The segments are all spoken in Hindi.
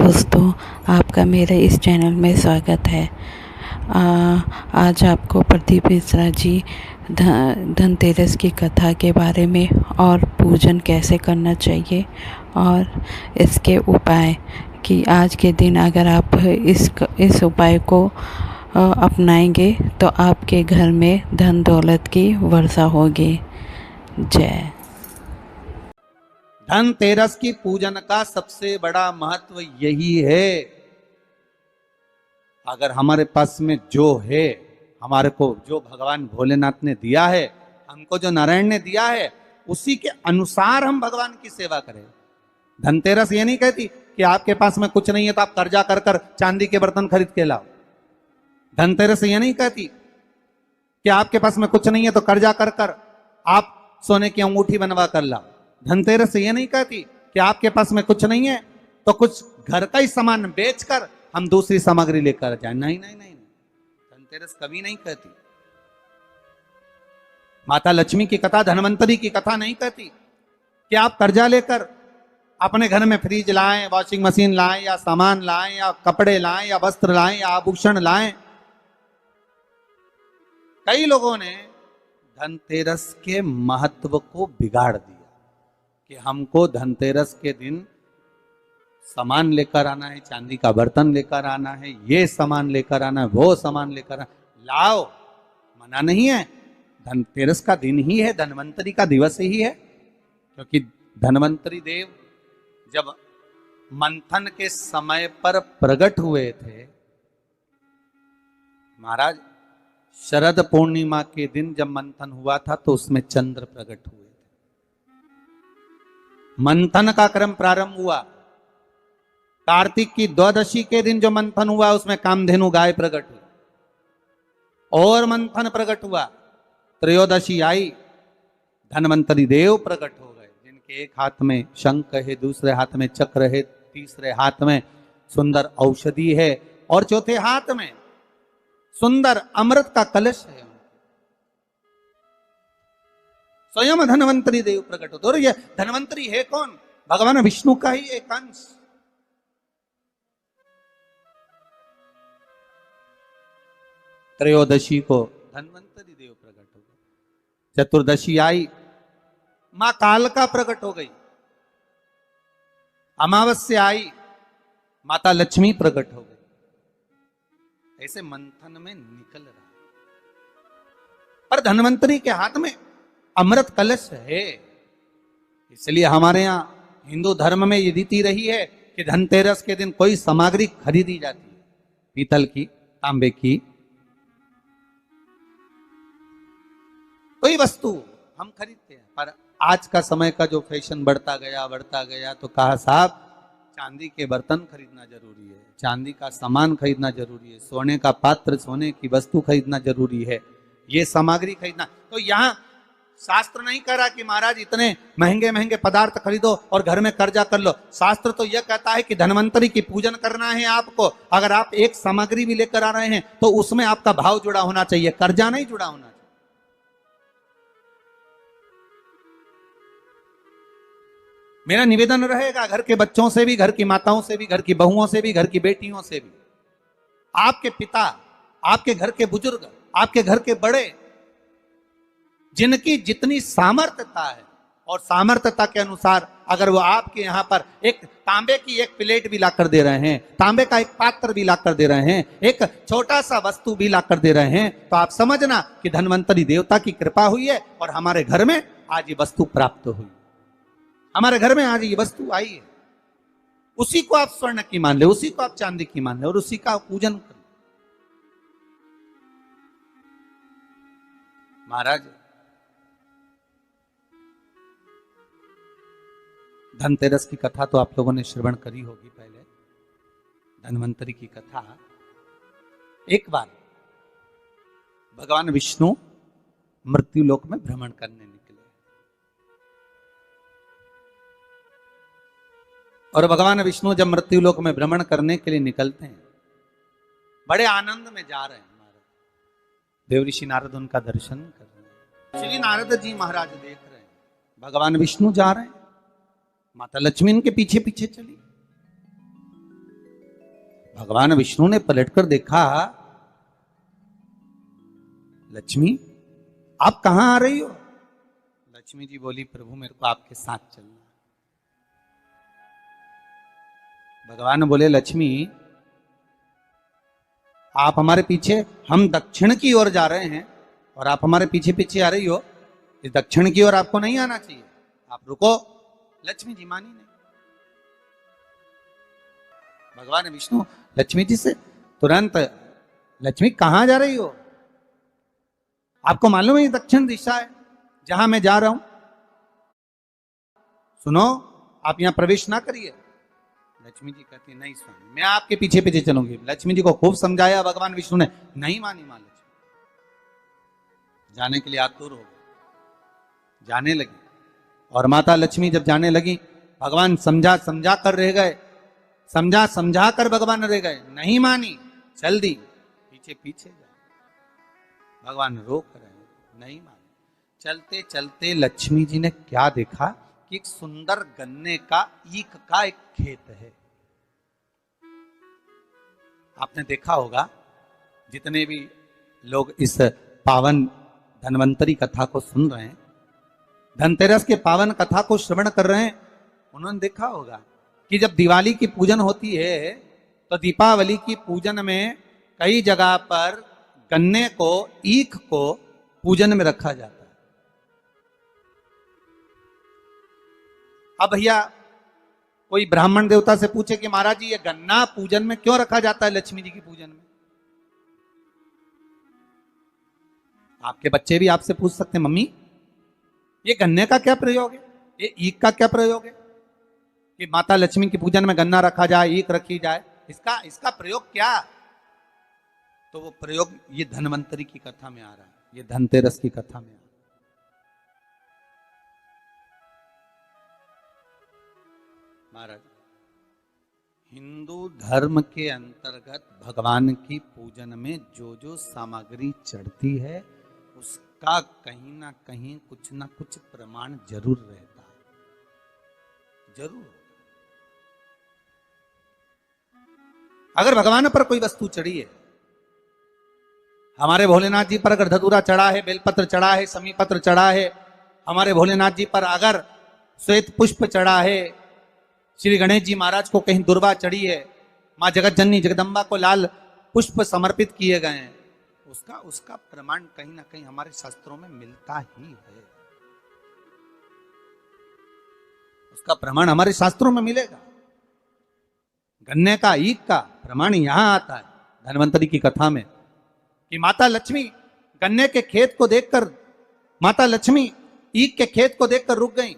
दोस्तों, आपका मेरे इस चैनल में स्वागत है। आज आपको प्रदीप मिश्रा जी धनतेरस की कथा के बारे में और पूजन कैसे करना चाहिए और इसके उपाय कि आज के दिन अगर आप इस उपाय को अपनाएंगे तो आपके घर में धन दौलत की वर्षा होगी। जय। धनतेरस की पूजन का सबसे बड़ा महत्व यही है, अगर हमारे पास में जो है, हमारे को जो भगवान भोलेनाथ ने दिया है, हमको जो नारायण ने दिया है, उसी के अनुसार हम भगवान की सेवा करें। धनतेरस ये नहीं कहती कि आपके पास में कुछ नहीं है तो आप कर्जा कर कर चांदी के बर्तन खरीद के लाओ। धनतेरस ये नहीं कहती कि आपके पास में कुछ नहीं है तो कर्जा कर कर आप सोने की अंगूठी बनवा कर लाओ। धनतेरस ये नहीं कहती कि आपके पास में कुछ नहीं है तो कुछ घर का ही सामान बेचकर हम दूसरी सामग्री लेकर जाए। नहीं नहीं नहीं, धनतेरस कभी नहीं कहती। माता लक्ष्मी की कथा, धनवंतरी की कथा नहीं कहती कि आप कर्जा लेकर अपने घर में फ्रिज लाएं, वॉशिंग मशीन लाएं, या सामान लाएं, या कपड़े लाएं, या वस्त्र लाएं, या आभूषण लाएं। कई लोगों ने धनतेरस के महत्व को बिगाड़ दिया कि हमको धनतेरस के दिन सामान लेकर आना है, चांदी का बर्तन लेकर आना है, ये सामान लेकर आना है, वो सामान लेकर आना। लाओ, मना नहीं है। धनतेरस का दिन ही है, धनवंतरी का दिवस ही है, क्योंकि धनवंतरी देव जब मंथन के समय पर प्रकट हुए थे महाराज, शरद पूर्णिमा के दिन जब मंथन हुआ था तो उसमें चंद्र प्रकट हुए थे। मंथन का क्रम प्रारंभ हुआ, कार्तिक की द्वादशी के दिन जो मंथन हुआ उसमें कामधेनु गाय प्रकट हुई और मंथन प्रकट हुआ। त्रयोदशी आई, धनवंतरी देव प्रकट हो गए, जिनके एक हाथ में शंख है, दूसरे हाथ में चक्र है, तीसरे हाथ में सुंदर औषधि है और चौथे हाथ में सुंदर अमृत का कलश है। स्वयं धनवंतरी देव प्रकट होते। और ये धनवंतरी है कौन? भगवान विष्णु का ही एक अंश। त्रयोदशी को धनवंतरी देव प्रकट हो गए। चतुर्दशी आई, मां कालका प्रकट हो गई। अमावस्या आई, माता लक्ष्मी प्रकट हो गई। ऐसे मंथन में निकल रहा, पर धनवंतरी के हाथ में अमृत कलश है। इसलिए हमारे यहाँ हिंदू धर्म में ये रीति रही है कि धनतेरस के दिन कोई सामग्री खरीदी जाती है, पीतल की, तांबे की, कोई वस्तु हम खरीदते हैं। पर आज का समय का जो फैशन बढ़ता गया तो कहा साहब चांदी के बर्तन खरीदना जरूरी है, चांदी का सामान खरीदना जरूरी है, सोने का पात्र, सोने की वस्तु खरीदना जरूरी है, ये सामग्री खरीदना। तो यहाँ शास्त्र नहीं कह रहा कि महाराज इतने महंगे महंगे पदार्थ खरीदो और घर में कर्जा कर लो। शास्त्र तो यह कहता है कि धनवंतरी की पूजन करना है आपको। अगर आप एक सामग्री भी लेकर आ रहे हैं तो उसमें आपका भाव जुड़ा होना चाहिए, कर्जा नहीं जुड़ा होना चाहिए। मेरा निवेदन रहेगा घर के बच्चों से भी, घर की माताओं से भी, घर की बहुओं से भी, घर की बेटियों से भी, आपके पिता, आपके घर के बुजुर्ग, आपके घर के बड़े, जिनकी जितनी सामर्थ्यता है और सामर्थ्यता के अनुसार अगर वो आपके यहाँ पर एक तांबे की एक प्लेट भी लाकर दे रहे हैं, तांबे का एक पात्र भी लाकर दे रहे हैं, एक छोटा सा वस्तु भी लाकर दे रहे हैं, तो आप समझना कि धनवंतरी देवता की कृपा हुई है और हमारे घर में आज ये वस्तु प्राप्त हुई, हमारे घर में आज ये वस्तु आई है। उसी को आप स्वर्ण की मान ले, उसी को आप चांदी की मान ले और उसी का पूजन कर। महाराज, धनतेरस की कथा तो आप लोगों ने श्रवण करी होगी पहले। धनवंतरी की कथा, एक बार भगवान विष्णु मृत्युलोक में भ्रमण करने निकले और भगवान विष्णु जब मृत्युलोक में भ्रमण करने के लिए निकलते हैं, बड़े आनंद में जा रहे हैं। देवऋषि नारद उनका दर्शन कर रहे हैं। श्री नारद जी महाराज देख रहे हैं भगवान विष्णु जा रहे हैं, माता लक्ष्मी इनके पीछे पीछे चली। भगवान विष्णु ने पलटकर देखा, लक्ष्मी आप कहां आ रही हो? लक्ष्मी जी बोली, प्रभु मेरे को आपके साथ चलना। भगवान बोले, लक्ष्मी आप हमारे पीछे, हम दक्षिण की ओर जा रहे हैं और आप हमारे पीछे पीछे आ रही हो, इस दक्षिण की ओर आपको नहीं आना चाहिए, आप रुको। लक्ष्मी जी मानी नहीं। भगवान विष्णु लक्ष्मी जी से तुरंत, लक्ष्मी कहां जा रही हो? आपको मालूम है ये दक्षिण दिशा है जहां मैं जा रहा हूं, सुनो आप यहां प्रवेश ना करिए। लक्ष्मी जी कहती, नहीं स्वामी मैं आपके पीछे पीछे चलूंगी। लक्ष्मी जी को खूब समझाया भगवान विष्णु ने, नहीं मानी मां लक्ष्मी, जाने के लिए आतुर हो गई, जाने लगी। और माता लक्ष्मी जब जाने लगी, भगवान समझा समझा कर रह गए, समझा समझा कर भगवान रह गए, नहीं मानी, चल दी पीछे पीछे जा। भगवान रोक रहे, नहीं मानी। चलते चलते लक्ष्मी जी ने क्या देखा कि एक सुंदर गन्ने का ईख का एक खेत है। आपने देखा होगा, जितने भी लोग इस पावन धन्वंतरी कथा को सुन रहे हैं, धनतेरस के पावन कथा को श्रवण कर रहे हैं, उन्होंने देखा होगा कि जब दिवाली की पूजन होती है तो दीपावली की पूजन में कई जगह पर गन्ने को, ईख को पूजन में रखा जाता है। अब भैया कोई ब्राह्मण देवता से पूछे कि महाराज जी ये गन्ना पूजन में क्यों रखा जाता है लक्ष्मी जी की पूजन में? आपके बच्चे भी आपसे पूछ सकते हैं, मम्मी ये गन्ने का क्या प्रयोग है, ये ईख का क्या प्रयोग है कि माता लक्ष्मी की पूजन में गन्ना रखा जाए, ईख रखी जाए, इसका प्रयोग क्या? तो वो प्रयोग ये धन्वंतरी की कथा में आ रहा है, ये धनतेरस की कथा में आ रहा है। महाराज हिंदू धर्म के अंतर्गत भगवान की पूजन में जो जो सामग्री चढ़ती है उसका कहीं ना कहीं कुछ ना कुछ प्रमाण जरूर रहता है, जरूर। अगर भगवान पर कोई वस्तु चढ़ी है, हमारे भोलेनाथ जी पर अगर धतूरा चढ़ा है, बेलपत्र चढ़ा है, समी पत्र चढ़ा है, हमारे भोलेनाथ जी पर अगर श्वेत पुष्प चढ़ा है, श्री गणेश जी महाराज को कहीं दुर्वा चढ़ी है, मां जगत जननी जगदम्बा को लाल पुष्प समर्पित किए गए हैं, उसका प्रमाण कहीं ना कहीं हमारे शास्त्रों में मिलता ही है, उसका प्रमाण हमारे शास्त्रों में मिलेगा। गन्ने का, ईख का प्रमाण यहां आता है धन्वंतरी की कथा में कि माता लक्ष्मी गन्ने के खेत को देखकर, माता लक्ष्मी ईख के खेत को देखकर रुक गई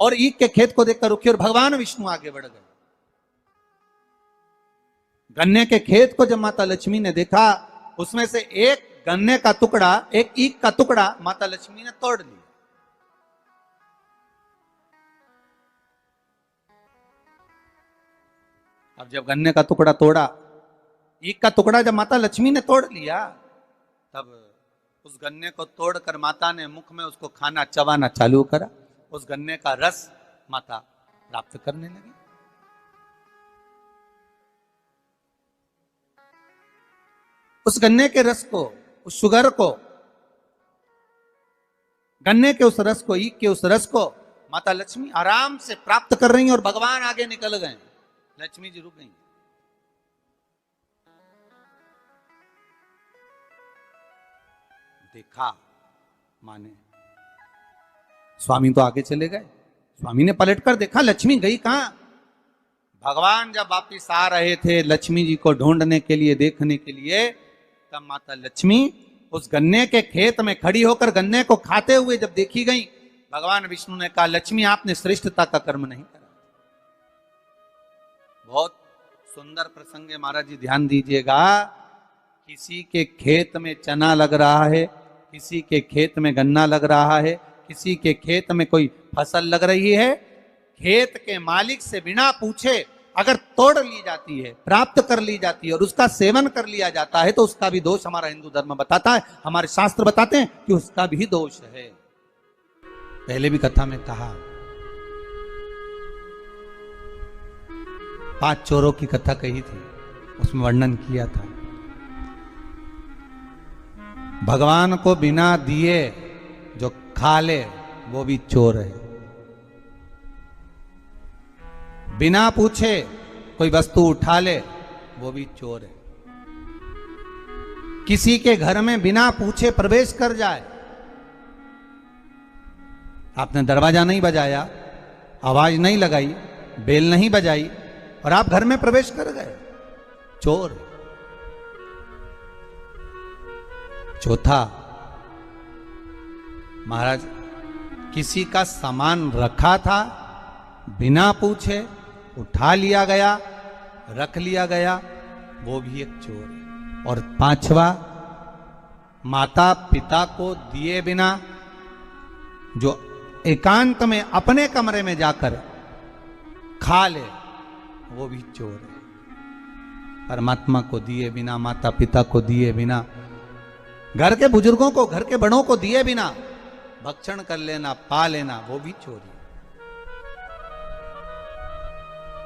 और ईख के खेत को देखकर रुकी और भगवान विष्णु आगे बढ़ गए। गन्ने के खेत को जब माता लक्ष्मी ने देखा, उसमें से एक गन्ने का टुकड़ा, एक ईख का टुकड़ा माता लक्ष्मी ने तोड़ लिया। अब जब गन्ने का टुकड़ा तोड़ा, ईख का टुकड़ा जब माता लक्ष्मी ने तोड़ लिया, तब उस गन्ने को तोड़कर माता ने मुख में उसको खाना, चबाना चालू करा। उस गन्ने का रस माता प्राप्त करने लगी। उस गन्ने के रस को, उस शुगर को, गन्ने के उस रस को, ईख के उस रस को माता लक्ष्मी आराम से प्राप्त कर रही हैं और भगवान आगे निकल गए। लक्ष्मी जी रुक गई। देखा माने, स्वामी तो आगे चले गए, स्वामी ने पलटकर देखा लक्ष्मी गई कहां। भगवान जब वापिस आ रहे थे लक्ष्मी जी को ढूंढने के लिए, देखने के लिए, तब माता लक्ष्मी उस गन्ने के खेत में खड़ी होकर गन्ने को खाते हुए जब देखी गई, भगवान विष्णु ने कहा लक्ष्मी आपने श्रेष्ठता का कर्म नहीं करा। बहुत सुंदर प्रसंग है महाराज जी, ध्यान दीजिएगा। किसी के खेत में चना लग रहा है, किसी के खेत में गन्ना लग रहा है, किसी के खेत में कोई फसल लग रही है, खेत के मालिक से बिना पूछे अगर तोड़ ली जाती है, प्राप्त कर ली जाती है और उसका सेवन कर लिया जाता है, तो उसका भी दोष हमारा हिंदू धर्म बताता है, हमारे शास्त्र बताते हैं कि उसका भी दोष है। पहले भी कथा में कहा, 5 चोरों की कथा कही थी। उसमें वर्णन किया था। भगवान को बिना दिए जो खा ले वो भी चोर है। बिना पूछे कोई वस्तु उठा ले वो भी चोर है। किसी के घर में बिना पूछे प्रवेश कर जाए, आपने दरवाजा नहीं बजाया, आवाज नहीं लगाई, बेल नहीं बजाई और आप घर में प्रवेश कर गए, चोर। चौथा, महाराज किसी का सामान रखा था, बिना पूछे उठा लिया गया, रख लिया गया, वो भी एक चोर है। और पांचवा, माता पिता को दिए बिना जो एकांत में अपने कमरे में जाकर खा ले वो भी चोर है। परमात्मा को दिए बिना, माता पिता को दिए बिना, घर के बुजुर्गों को, घर के बड़ों को दिए बिना भक्षण कर लेना, पा लेना, वो भी चोरी।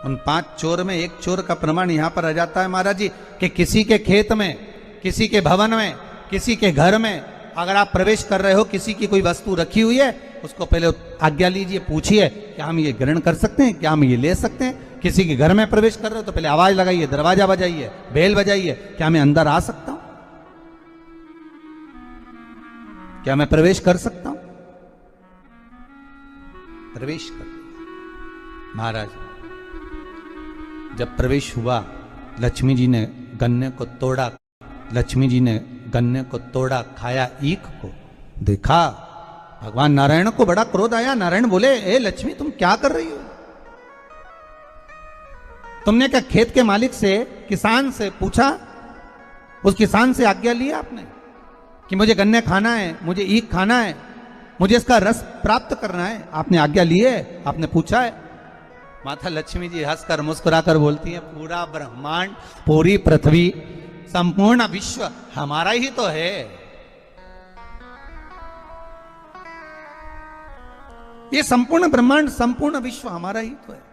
उन 5 चोर में एक चोर का प्रमाण यहां पर आ जाता है महाराज जी कि किसी के खेत में, किसी के भवन में, किसी के घर में अगर आप प्रवेश कर रहे हो, किसी की कोई वस्तु रखी हुई है, उसको पहले आज्ञा लीजिए, पूछिए क्या हम ये ग्रहण कर सकते हैं, क्या हम ये ले सकते हैं। किसी के घर में प्रवेश कर रहे हो तो पहले आवाज लगाइए, दरवाजा बजाइए, बेल बजाइए, क्या मैं अंदर आ सकता हूं, क्या मैं प्रवेश कर सकता हूं। प्रवेश कर। महाराज जब प्रवेश हुआ, लक्ष्मी जी ने गन्ने को तोड़ा, लक्ष्मी जी ने गन्ने को तोड़ा, खाया ईख को, देखा भगवान नारायण को बड़ा क्रोध आया। नारायण बोले, ए लक्ष्मी तुम क्या कर रही हो? तुमने क्या खेत के मालिक से, किसान से पूछा? उस किसान से आज्ञा लिया आपने कि मुझे गन्ने खाना है, मुझे ईख खाना है, मुझे इसका रस प्राप्त करना है? आपने आज्ञा ली है? आपने पूछा है? माता लक्ष्मी जी हंसकर मुस्कुराकर बोलती है, पूरा ब्रह्मांड, पूरी पृथ्वी, संपूर्ण विश्व हमारा ही तो है। ये संपूर्ण ब्रह्मांड, संपूर्ण विश्व हमारा ही तो है।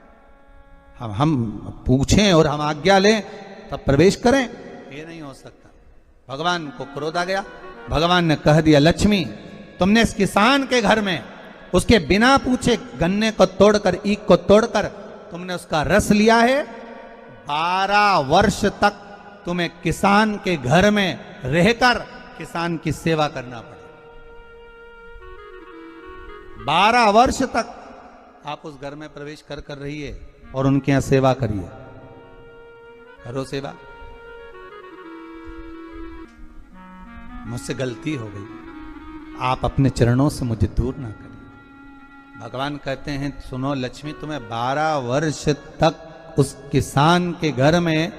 हम पूछें और हम आज्ञा लें तब प्रवेश करें, ये नहीं हो सकता। भगवान को क्रोध आ गया। भगवान ने कह दिया, लक्ष्मी तुमने इस किसान के घर में उसके बिना पूछे गन्ने को तोड़कर, ईख को तोड़कर तुमने उसका रस लिया है। 12 वर्ष तक तुम्हें किसान के घर में रहकर किसान की सेवा करना पड़े। 12 वर्ष तक आप उस घर में प्रवेश कर रहिए और उनके यहां सेवा करिए। करो सेवा। मुझसे गलती हो गई, आप अपने चरणों से मुझे दूर ना करिए। भगवान कहते हैं, सुनो लक्ष्मी, तुम्हें 12 वर्ष तक उस किसान के घर में,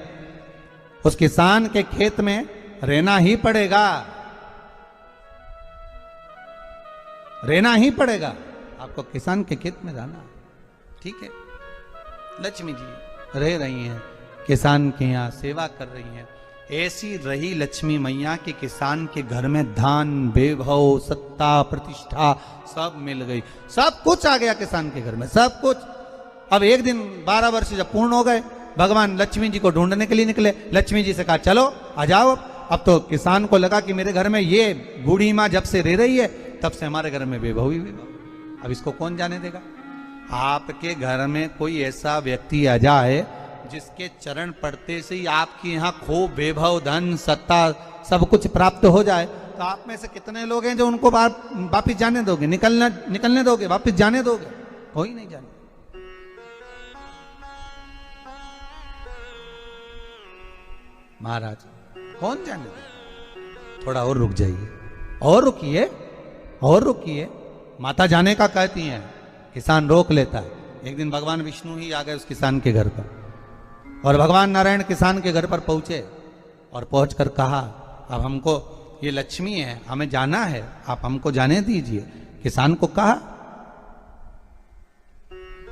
उस किसान के खेत में रहना ही पड़ेगा, रहना ही पड़ेगा। आपको किसान के खेत में रहना, ठीक है। लक्ष्मी जी रह रही हैं, किसान के यहाँ सेवा कर रही हैं। ऐसी रही लक्ष्मी मैया कि किसान के घर में धन, वैभव, सत्ता, प्रतिष्ठा सब मिल गई, सब कुछ आ गया किसान के घर में, सब कुछ। अब एक दिन 12 वर्ष जब पूर्ण हो गए, भगवान लक्ष्मी जी को ढूंढने के लिए निकले। लक्ष्मी जी से कहा, चलो आ जाओ। अब तो किसान को लगा कि मेरे घर में ये बूढ़ी माँ जब से रह रही है तब से हमारे घर में वैभव ही वैभव, अब इसको कौन जाने देगा। आपके घर में कोई ऐसा व्यक्ति आ जाए जिसके चरण पड़ते से ही आपके यहाँ खूब वैभव, धन, सत्ता सब कुछ प्राप्त हो जाए, तो आप में से कितने लोग हैं जो उनको वापिस जाने दोगे, निकलने दोगे, वापिस जाने दोगे? कोई नहीं जाने। महाराज कौन जाने दे? थोड़ा और रुक जाइए, और रुकिए, और रुकिए। माता जाने का कहती हैं, किसान रोक लेता है। एक दिन भगवान विष्णु ही आ गए उस किसान के घर पर, और भगवान नारायण किसान के घर पर पहुंचे और पहुंचकर कहा, अब हमको ये लक्ष्मी है, हमें जाना है, आप हमको जाने दीजिए। किसान को कहा,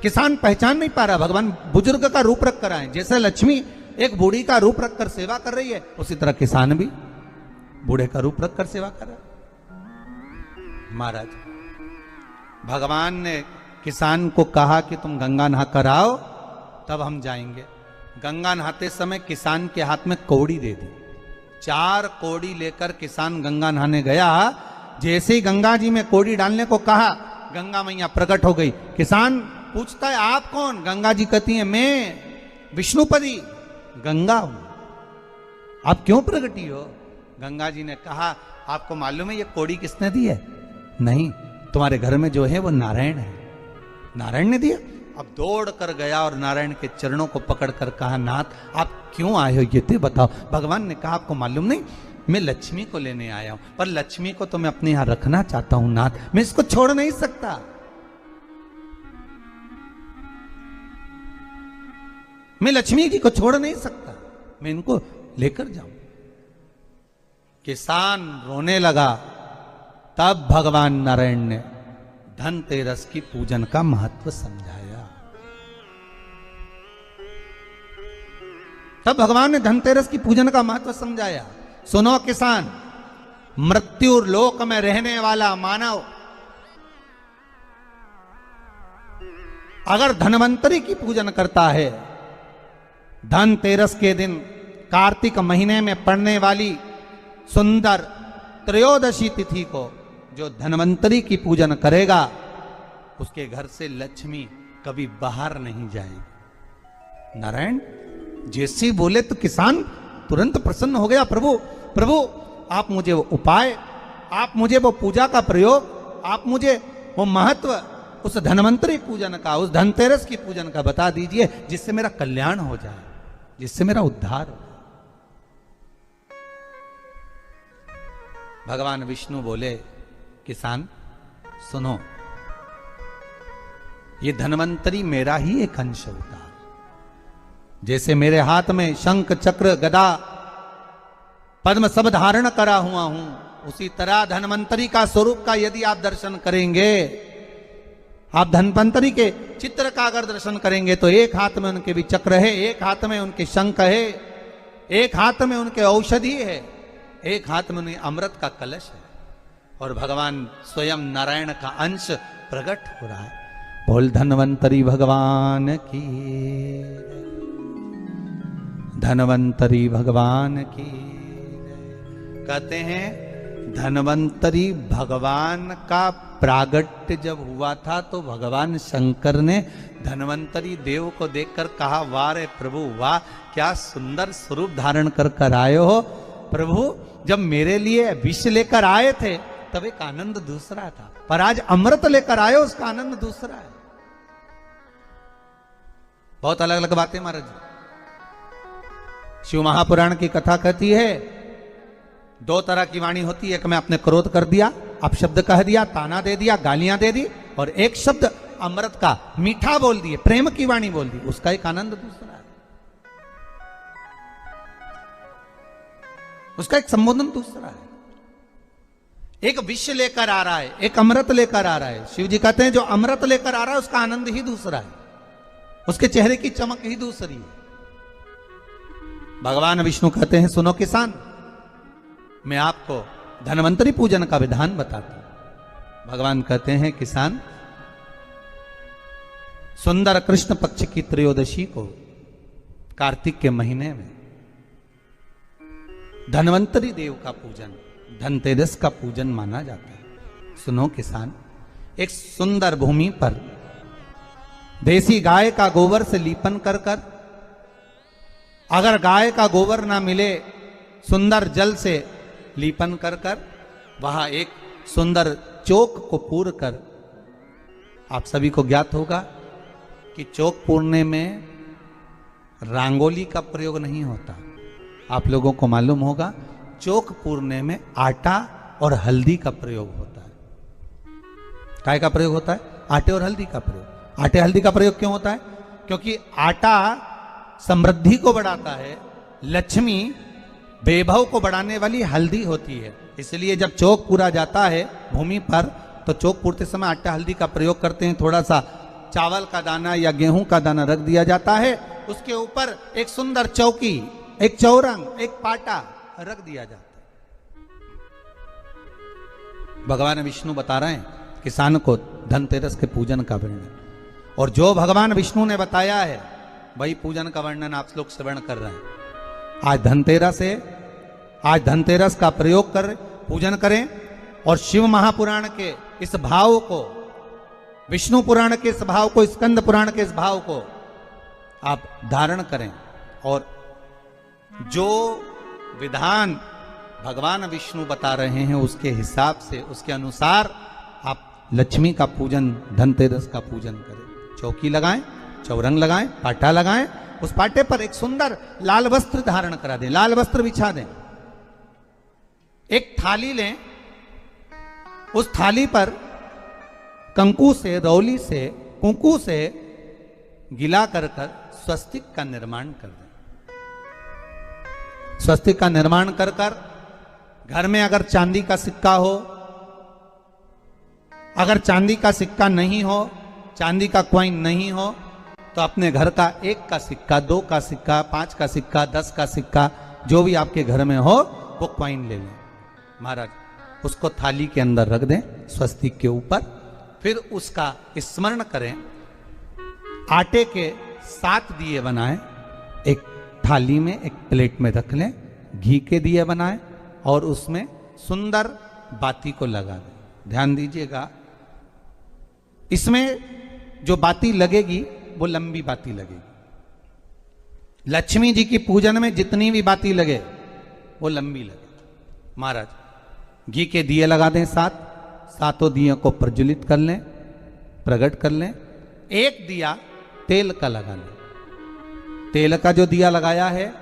किसान पहचान नहीं पा रहा, भगवान बुजुर्ग का रूप रख कर आए। जैसे लक्ष्मी एक बूढ़ी का रूप रखकर सेवा कर रही है, उसी तरह किसान भी बूढ़े का रूप रखकर सेवा कर रहा है। महाराज भगवान ने किसान को कहा कि तुम गंगा नहा कर आओ, तब हम जाएंगे। गंगा नहाते समय किसान के हाथ में कौड़ी दे दी। 4 कौड़ी लेकर किसान गंगा नहाने गया। जैसे ही गंगा जी में कौड़ी डालने को कहा, गंगा मैया प्रकट हो गई। किसान पूछता है आप कौन? गंगा जी कहती हैं मैं विष्णुपदी गंगा हूं। आप क्यों प्रकटी हो? गंगा जी ने कहा आपको मालूम है ये कौड़ी किसने दी है? नहीं, तुम्हारे घर में जो है वो नारायण है, नारायण ने दिया। अब दौड़ कर गया और नारायण के चरणों को पकड़कर कहा नाथ आप क्यों आए हो ये तो बताओ। भगवान ने कहा आपको मालूम नहीं, मैं लक्ष्मी को लेने आया हूं, पर लक्ष्मी को तो मैं अपने यहां रखना चाहता हूं नाथ, मैं इसको छोड़ नहीं सकता। मैं लक्ष्मी जी को छोड़ नहीं सकता, मैं इनको लेकर जाऊं। किसान रोने लगा। तब भगवान नारायण ने धनतेरस की पूजन का महत्व समझाया। तब भगवान ने धनतेरस की पूजन का महत्व समझाया। सुनो किसान, मृत्यु लोक में रहने वाला मानव अगर धनवंतरी की पूजन करता है, धनतेरस के दिन कार्तिक महीने में पड़ने वाली सुंदर त्रयोदशी तिथि को जो धनवंतरी की पूजन करेगा, उसके घर से लक्ष्मी कभी बाहर नहीं जाएगी। नारायण जैसे बोले तो किसान तुरंत प्रसन्न हो गया। प्रभु प्रभु आप मुझे वो उपाय, आप मुझे वो पूजा का प्रयोग, आप मुझे वो महत्व उस धनवंतरी पूजन का, उस धनतेरस की पूजन का बता दीजिए, जिससे मेरा कल्याण हो जाए, जिससे मेरा उद्धार हो। भगवान विष्णु बोले किसान सुनो, ये धनवंतरी मेरा ही एक अंश होता है। जैसे मेरे हाथ में शंख चक्र गदा पद्म सब धारण करा हुआ हूं, उसी तरह धनवंतरी का स्वरूप का यदि आप दर्शन करेंगे, आप धनवंतरी के चित्र का अगर दर्शन करेंगे तो एक हाथ में उनके भी चक्र है, एक हाथ में उनके शंख है, एक हाथ में उनके औषधि है, एक हाथ में उन्हें अमृत का कलश है, और भगवान स्वयं नारायण का अंश प्रकट हो रहा है। बोल धनवंतरी भगवान की, धनवंतरी भगवान की। कहते हैं धनवंतरी भगवान का प्रागट्य जब हुआ था तो भगवान शंकर ने धनवंतरी देव को देखकर कहा वाह रे प्रभु वाह, क्या सुंदर स्वरूप धारण कर आए हो प्रभु। जब मेरे लिए विष लेकर आए थे तब एक आनंद दूसरा था, पर आज अमृत लेकर आए उसका आनंद दूसरा है। बहुत अलग अलग बातें महाराज जी। शिव महापुराण की कथा कहती है 2 तरह की वाणी होती है, एक में आपने क्रोध कर दिया, अपशब्द कह दिया, ताना दे दिया, गालियां दे दी, और एक शब्द अमृत का मीठा बोल दिए, प्रेम की वाणी बोल दी, उसका एक आनंद दूसरा है, उसका एक संबोधन दूसरा है। एक विष लेकर आ रहा है, एक अमृत लेकर आ रहा है। शिव जी कहते हैं जो अमृत लेकर आ रहा है उसका आनंद ही दूसरा है, उसके चेहरे की चमक ही दूसरी है। भगवान विष्णु कहते हैं सुनो किसान, मैं आपको धनवंतरी पूजन का विधान बताता हूं। भगवान कहते हैं किसान, सुंदर कृष्ण पक्ष की त्रयोदशी को कार्तिक के महीने में धनवंतरी देव का पूजन, धनतेरस का पूजन माना जाता है। सुनो किसान, एक सुंदर भूमि पर देसी गाय का गोबर से लीपन कर कर, अगर गाय का गोबर ना मिले सुंदर जल से लीपन कर कर, वहां एक सुंदर चौक को पूर कर, आप सभी को ज्ञात होगा कि चौक पूरने में रंगोली का प्रयोग नहीं होता। आप लोगों को मालूम होगा चौक पूरने में आटा और हल्दी का प्रयोग होता है। काय का प्रयोग होता है? आटे और हल्दी का प्रयोग। आटे हल्दी का प्रयोग क्यों होता है? क्योंकि आटा समृद्धि को बढ़ाता है, लक्ष्मी वैभव को बढ़ाने वाली हल्दी होती है। इसलिए जब चौक पूरा जाता है भूमि पर तो चौक पूरते समय आटा हल्दी का प्रयोग करते हैं। थोड़ा सा चावल का दाना या गेहूं का दाना रख दिया जाता है, उसके ऊपर एक सुंदर चौकी, एक चौरंग, एक पाटा रख दिया जाता है। भगवान विष्णु बता रहे हैं किसान को धनतेरस के पूजन का वर्णन, और जो भगवान विष्णु ने बताया है वही पूजन का वर्णन आप लोग श्रवण कर रहे हैं। आज धनतेरस का प्रयोग कर पूजन करें और शिव महापुराण के इस भाव को, विष्णु पुराण के इस भाव को, स्कंद पुराण के इस भाव को आप धारण करें और जो विधान भगवान विष्णु बता रहे हैं उसके हिसाब से, उसके अनुसार आप लक्ष्मी का पूजन, धनतेरस का पूजन करें। चौकी लगाएं, चौरंग लगाएं, पाटा लगाएं, उस पाटे पर एक सुंदर लाल वस्त्र धारण करा दें, लाल वस्त्र बिछा दें। एक थाली लें, उस थाली पर कंकु से, रौली से, कुंकू से गिला कर स्वस्तिक का निर्माण कर दें। स्वस्तिक का निर्माण कर घर में अगर चांदी का सिक्का हो, अगर चांदी का सिक्का नहीं हो, चांदी का कॉइन नहीं हो, तो अपने घर का 1 का सिक्का, 2 का सिक्का, 5 का सिक्का, 10 का सिक्का, जो भी आपके घर में हो वो कॉइन ले लें महाराज, उसको थाली के अंदर रख दें स्वस्तिक के ऊपर। फिर उसका स्मरण करें। आटे के 7 दिए बनाएं, एक थाली में, एक प्लेट में रख लें, घी के दिए बनाएं और उसमें सुंदर बाती को लगा दें। ध्यान दीजिएगा, इसमें जो बाती लगेगी वो लंबी बाती लगेगी। लक्ष्मी जी की पूजन में जितनी भी बाती लगे वो लंबी लगे। महाराज घी के दिए लगा दें 7, सातों दियों को प्रज्वलित कर लें, प्रकट कर लें। एक दिया तेल का लगा लें। तेल का जो दिया लगाया है,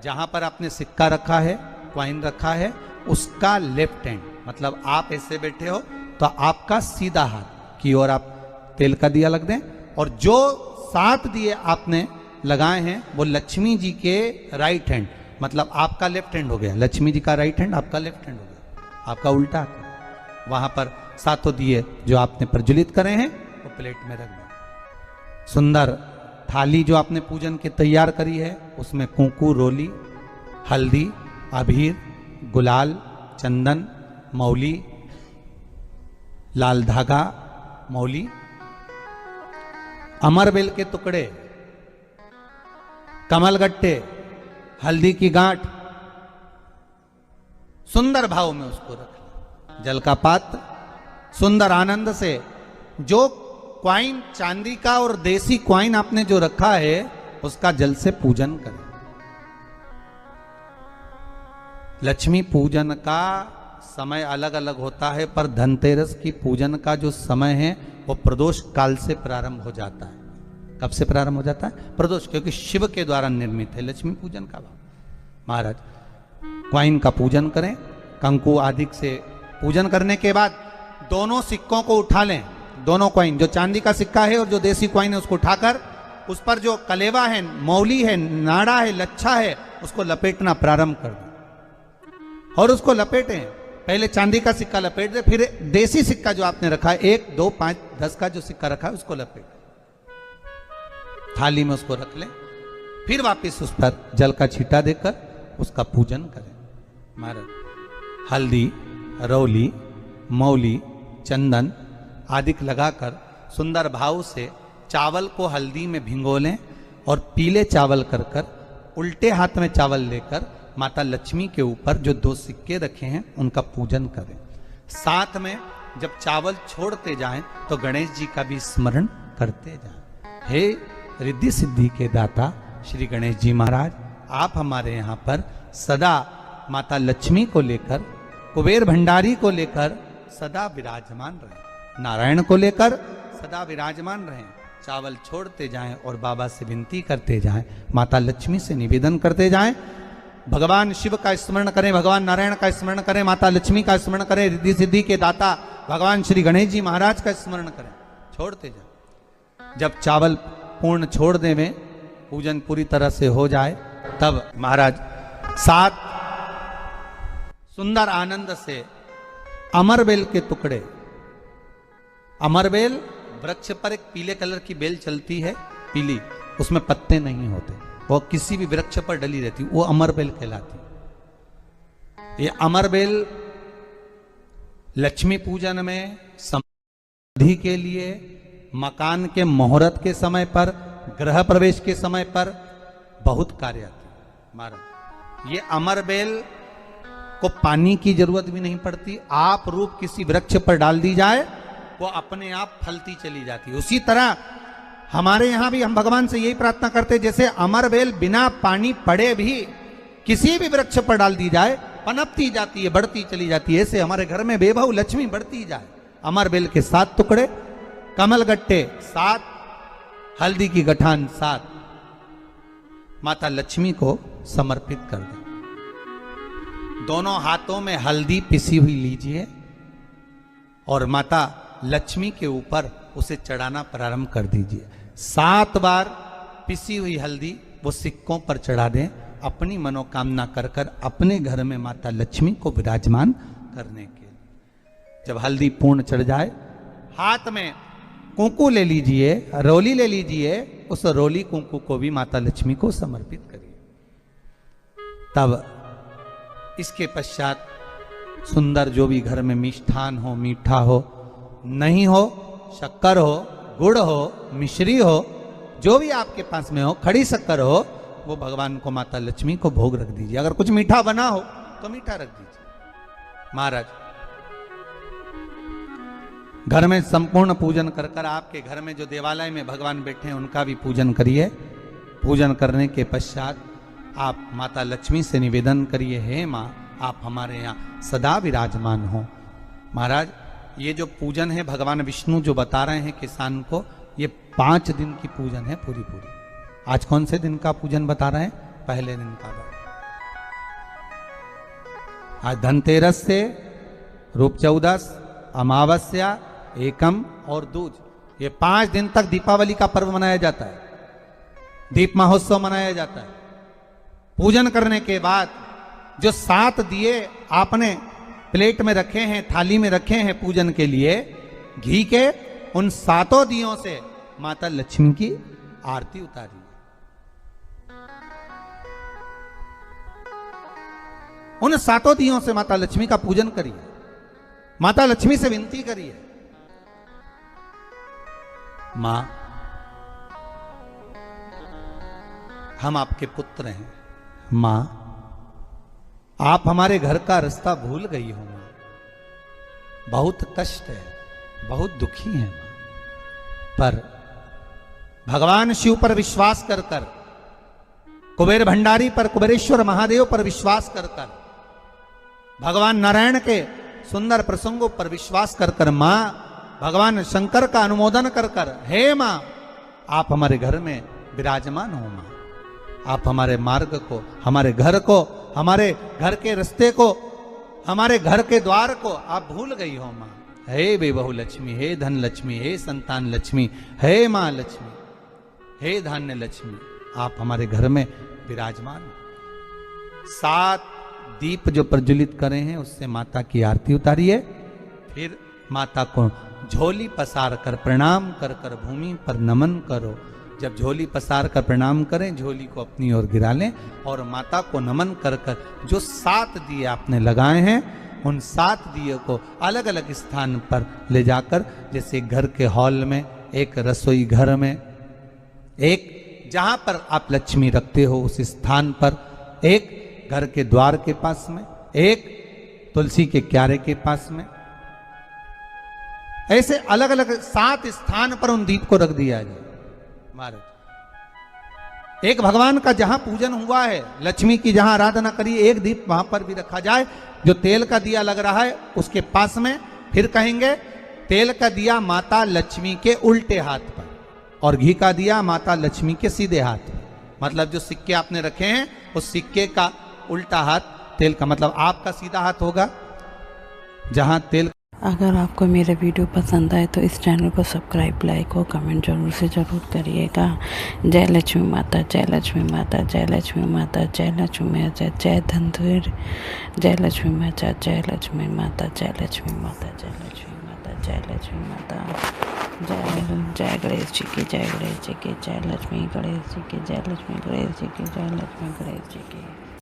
जहां पर आपने सिक्का रखा है, कॉइन रखा है, उसका लेफ्ट हैंड, मतलब आप ऐसे बैठे हो तो आपका सीधा हाथ की ओर आप तेल का दिया लग दें। और जो 7 दिए आपने लगाए हैं वो लक्ष्मी जी के राइट हैंड, मतलब आपका लेफ्ट हैंड हो गया, लक्ष्मी जी का राइट हैंड, आपका लेफ्ट हैंड हो गया, आपका उल्टा हाथ। वहां पर 7 दिए जो आपने प्रज्वलित करे हैं वो प्लेट में रख दें। सुंदर थाली जो आपने पूजन की तैयार करी है, उसमें कुंकू, रोली, हल्दी, अबीर, गुलाल, चंदन, मौली, लाल धागा, मौली, अमरबेल के टुकड़े, कमलगट्टे, हल्दी की गांठ, सुंदर भाव में उसको रख। जल का पात्र सुंदर आनंद से, जो क्वाइन चांदी का और देसी क्वाइन आपने जो रखा है उसका जल से पूजन करें। लक्ष्मी पूजन का समय अलग अलग होता है, पर धनतेरस की पूजन का जो समय है वो प्रदोष काल से प्रारंभ हो जाता है। कब से प्रारंभ हो जाता है? प्रदोष, क्योंकि शिव के द्वारा निर्मित है लक्ष्मी पूजन का भाव। महाराज क्वाइन का पूजन करें, कंकु आदि से पूजन करने के बाद दोनों सिक्कों को उठा लें। दोनों क्वाइन, जो चांदी का सिक्का है और जो देसी क्वाइन है, उसको उठाकर उस पर जो कलेवा है, मौली है, नाड़ा है, लच्छा है, उसको लपेटना प्रारंभ कर दें और उसको लपेटें। पहले चांदी का सिक्का लपेट दे, फिर देसी सिक्का जो आपने रखा है, 1, 2, 5, 10 का जो सिक्का रखा है उसको लपेट, थाली में उसको रख लें। फिर वापस उस पर जल का छींटा देकर उसका पूजन करें। महाराज हल्दी, रौली, मौली, चंदन आदि लगाकर सुंदर भाव से चावल को हल्दी में भिगो लें और पीले चावल कर उल्टे हाथ में चावल लेकर माता लक्ष्मी के ऊपर जो 2 सिक्के रखे हैं उनका पूजन करें। साथ में जब चावल छोड़ते जाएं तो गणेश जी का भी स्मरण करते जाएं। हे रिद्धि सिद्धि के दाता श्री गणेश जी महाराज, आप हमारे यहाँ पर सदा माता लक्ष्मी को लेकर, कुबेर भंडारी को लेकर सदा विराजमान रहें, नारायण को लेकर सदा विराजमान रहें। चावल छोड़ते जाएं और बाबा से विनती करते जाएं, माता लक्ष्मी से निवेदन करते जाएं। भगवान शिव का स्मरण करें, भगवान नारायण का स्मरण करें, माता लक्ष्मी का स्मरण करें, रिद्धि सिद्धि के दाता भगवान श्री गणेश जी महाराज का स्मरण करें, छोड़ते जाएं। जब चावल पूर्ण छोड़ देवें, पूजन पूरी तरह से हो जाए, तब महाराज 7 सुंदर आनंद से अमरबेल के टुकड़े, अमरबेल वृक्ष पर एक पीले कलर की बेल चलती है, पीली, उसमें पत्ते नहीं होते, वो किसी भी वृक्ष पर डली रहती, वो अमरबेल कहलाती। ये अमरबेल लक्ष्मी पूजन में, समृद्धि के लिए, मकान के मुहूर्त के समय पर, गृह प्रवेश के समय पर बहुत कार्य आती है। महाराज ये अमर बेल को पानी की जरूरत भी नहीं पड़ती, आप रूप किसी वृक्ष पर डाल दी जाए वो अपने आप फलती चली जाती है। उसी तरह हमारे यहां भी हम भगवान से यही प्रार्थना करते हैं, जैसे अमर बेल बिना पानी पड़े भी किसी भी वृक्ष पर डाल दी जाए पनपती जाती है, बढ़ती चली जाती है। ऐसे हमारे घर में बेबहू लक्ष्मी बढ़ती जाए। अमर बेल के 7 टुकड़े, कमल गट्टे 7, हल्दी की गठान 7 माता लक्ष्मी को समर्पित कर दें। दोनों हाथों में हल्दी पिसी हुई लीजिए और माता लक्ष्मी के ऊपर उसे चढ़ाना प्रारंभ कर दीजिए। 7 बार पिसी हुई हल्दी वो सिक्कों पर चढ़ा दें, अपनी मनोकामना कर कर अपने घर में माता लक्ष्मी को विराजमान करने के लिए। जब हल्दी पूर्ण चढ़ जाए, हाथ में कुंकू ले लीजिए, रोली ले लीजिए, उस रोली कुंकू को भी माता लक्ष्मी को समर्पित करिए। तब इसके पश्चात सुंदर जो भी घर में मिष्ठान हो, मीठा हो, नहीं हो, शक्कर हो, गुड़ हो, मिश्री हो, जो भी आपके पास में हो, खड़ी शक्कर हो, वो भगवान को माता लक्ष्मी को भोग रख दीजिए। अगर कुछ मीठा बना हो तो मीठा रख दीजिए। महाराज घर में संपूर्ण पूजन कर कर आपके घर में जो देवालय में भगवान बैठे हैं उनका भी पूजन करिए। पूजन करने के पश्चात आप माता लक्ष्मी से निवेदन करिए, हे माँ आप हमारे यहाँ सदा विराजमान हो। महाराज ये जो पूजन है भगवान विष्णु जो बता रहे हैं किसान को, ये 5 दिन की पूजन है पूरी। आज कौन से दिन का पूजन बता रहे हैं? पहले दिन का। आज धनतेरस से रूप चौदस, अमावस्या, एकम और दूज, ये 5 दिन तक दीपावली का पर्व मनाया जाता है, दीप महोत्सव मनाया जाता है। पूजन करने के बाद जो 7 दिए आपने प्लेट में रखे हैं, थाली में रखे हैं पूजन के लिए घी के, उन 7 दियों से माता लक्ष्मी की आरती उतारिए। उन 7 दियों से माता लक्ष्मी का पूजन करिए। माता लक्ष्मी से विनती करिए, मां हम आपके पुत्र हैं, मां आप हमारे घर का रास्ता भूल गई हो, मां बहुत कष्ट है, बहुत दुखी है मां। पर भगवान शिव पर विश्वास कर कर, कुबेर भंडारी पर, कुबेरेश्वर महादेव पर विश्वास कर कर, भगवान नारायण के सुंदर प्रसंगों पर विश्वास कर कर, मां भगवान शंकर का अनुमोदन कर कर, हे मां आप हमारे घर में विराजमान हो, मां आप हमारे मार्ग को, हमारे घर को, हमारे घर के रास्ते को, हमारे घर के द्वार को आप भूल गई हो मां। हे बेबहू लक्ष्मी, हे धन लक्ष्मी, हे संतान लक्ष्मी, हे मां लक्ष्मी, हे धान्य लक्ष्मी, आप हमारे घर में विराजमान हो। 7 दीप जो प्रज्वलित करे हैं उससे माता की आरती उतारिए। फिर माता को झोली पसार कर प्रणाम कर कर भूमि पर नमन करो। जब झोली पसार कर प्रणाम करें, झोली को अपनी ओर गिरा लें और माता को नमन कर कर जो 7 दिए आपने लगाए हैं उन 7 दिए को अलग अलग स्थान पर ले जाकर, जैसे घर के हॉल में, एक रसोई घर में, एक जहां पर आप लक्ष्मी रखते हो उस स्थान पर, एक घर के द्वार के पास में, एक तुलसी के क्यारे के पास में, ऐसे अलग अलग 7 स्थान पर उन दीप को रख दिया जाए। महाराज एक भगवान का जहां पूजन हुआ है, लक्ष्मी की जहां आराधना करी, एक दीप वहां पर भी रखा जाए। जो तेल का दिया लग रहा है उसके पास में, फिर कहेंगे तेल का दिया माता लक्ष्मी के उल्टे हाथ पर और घी का दिया माता लक्ष्मी के सीधे हाथ पर। मतलब जो सिक्के आपने रखे हैं उस सिक्के का उल्टा हाथ तेल का, मतलब आपका सीधा हाथ होगा जहां तेल। अगर आपको मेरा वीडियो पसंद आए तो इस चैनल को सब्सक्राइब, लाइक और कमेंट जरूर करिएगा। जय लक्ष्मी माता, जय लक्ष्मी माता, जय लक्ष्मी माता, जय लक्ष्मी माता, जय धनतेरस, जय लक्ष्मी माता, जय लक्ष्मी माता, जय लक्ष्मी माता, जय लक्ष्मी माता, जय लक्ष्मी माता, जय गणेश जी की, जय गणेश जी की, जय लक्ष्मी गणेश जी की, जय लक्ष्मी गणेश जी की, जय लक्ष्मी गणेश जी की।